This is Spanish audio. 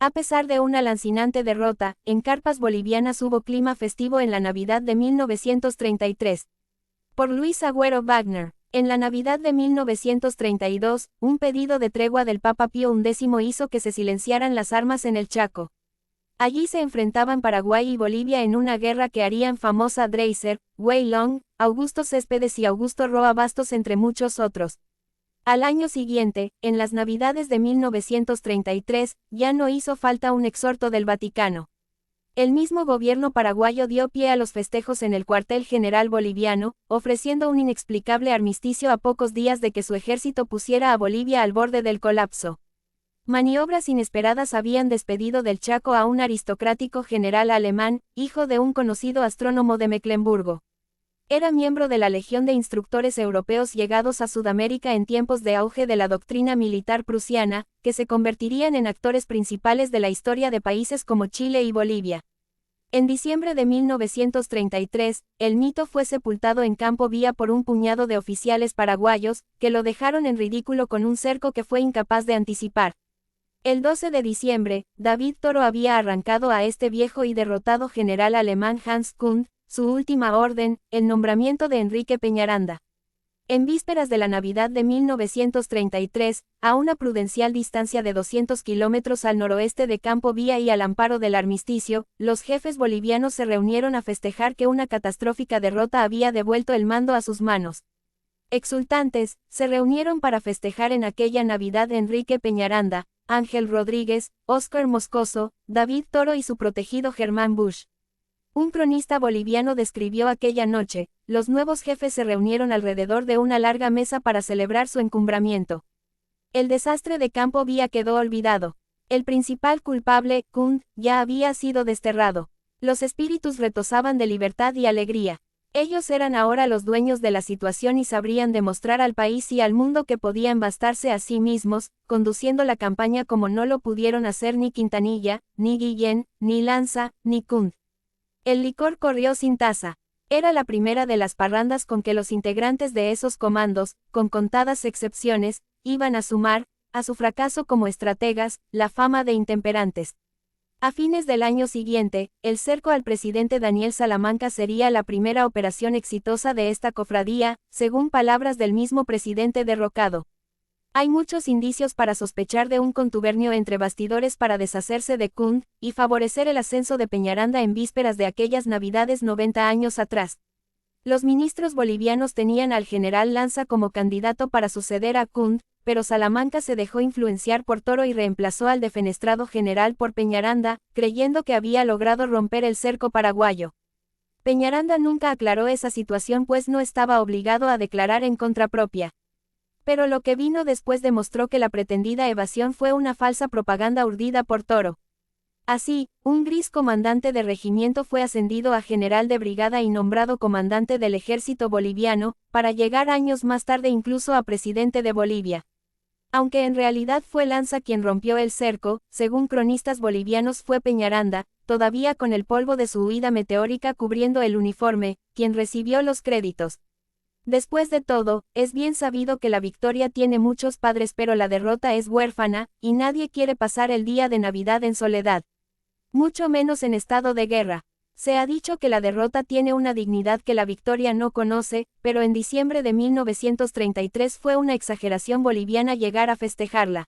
A pesar de una lancinante derrota, en carpas bolivianas hubo clima festivo en la Navidad de 1933. Por Luis Agüero Wagner. En la Navidad de 1932, un pedido de tregua del Papa Pío X hizo que se silenciaran las armas en el Chaco. Allí se enfrentaban Paraguay y Bolivia en una guerra que harían famosa Dreiser, Huey Long, Augusto Céspedes y Augusto Roa Bastos entre muchos otros. Al año siguiente, en las Navidades de 1933, ya no hizo falta un exhorto del Vaticano. El mismo gobierno paraguayo dio pie a los festejos en el cuartel general boliviano, ofreciendo un inexplicable armisticio a pocos días de que su ejército pusiera a Bolivia al borde del colapso. Maniobras inesperadas habían despedido del Chaco a un aristocrático general alemán, hijo de un conocido astrónomo de Mecklemburgo. Era miembro de la Legión de Instructores Europeos llegados a Sudamérica en tiempos de auge de la doctrina militar prusiana, que se convertirían en actores principales de la historia de países como Chile y Bolivia. En diciembre de 1933, el mito fue sepultado en Campo Vía por un puñado de oficiales paraguayos, que lo dejaron en ridículo con un cerco que fue incapaz de anticipar. El 12 de diciembre, David Toro había arrancado a este viejo y derrotado general alemán Hans Kund, su última orden, el nombramiento de Enrique Peñaranda. En vísperas de la Navidad de 1933, a una prudencial distancia de 200 kilómetros al noroeste de Campo Vía y al amparo del armisticio, los jefes bolivianos se reunieron a festejar que una catastrófica derrota había devuelto el mando a sus manos. Exultantes, se reunieron para festejar en aquella Navidad Enrique Peñaranda, Ángel Rodríguez, Óscar Moscoso, David Toro y su protegido Germán Busch. Un cronista boliviano describió aquella noche: los nuevos jefes se reunieron alrededor de una larga mesa para celebrar su encumbramiento. El desastre de Campo Vía quedó olvidado. El principal culpable, Kund, ya había sido desterrado. Los espíritus retosaban de libertad y alegría. Ellos eran ahora los dueños de la situación y sabrían demostrar al país y al mundo que podían bastarse a sí mismos, conduciendo la campaña como no lo pudieron hacer ni Quintanilla, ni Guillén, ni Lanza, ni Kund. El licor corrió sin taza. Era la primera de las parrandas con que los integrantes de esos comandos, con contadas excepciones, iban a sumar, a su fracaso como estrategas, la fama de intemperantes. A fines del año siguiente, el cerco al presidente Daniel Salamanca sería la primera operación exitosa de esta cofradía, según palabras del mismo presidente derrocado. Hay muchos indicios para sospechar de un contubernio entre bastidores para deshacerse de Kund y favorecer el ascenso de Peñaranda en vísperas de aquellas Navidades 90 años atrás. Los ministros bolivianos tenían al general Lanza como candidato para suceder a Kund, pero Salamanca se dejó influenciar por Toro y reemplazó al defenestrado general por Peñaranda, creyendo que había logrado romper el cerco paraguayo. Peñaranda nunca aclaró esa situación pues no estaba obligado a declarar en contra propia. Pero lo que vino después demostró que la pretendida evasión fue una falsa propaganda urdida por Toro. Así, un gris comandante de regimiento fue ascendido a general de brigada y nombrado comandante del ejército boliviano, para llegar años más tarde incluso a presidente de Bolivia. Aunque en realidad fue Lanza quien rompió el cerco, según cronistas bolivianos fue Peñaranda, todavía con el polvo de su huida meteórica cubriendo el uniforme, quien recibió los créditos. Después de todo, es bien sabido que la victoria tiene muchos padres pero la derrota es huérfana, y nadie quiere pasar el día de Navidad en soledad. Mucho menos en estado de guerra. Se ha dicho que la derrota tiene una dignidad que la victoria no conoce, pero en diciembre de 1933 fue una exageración boliviana llegar a festejarla.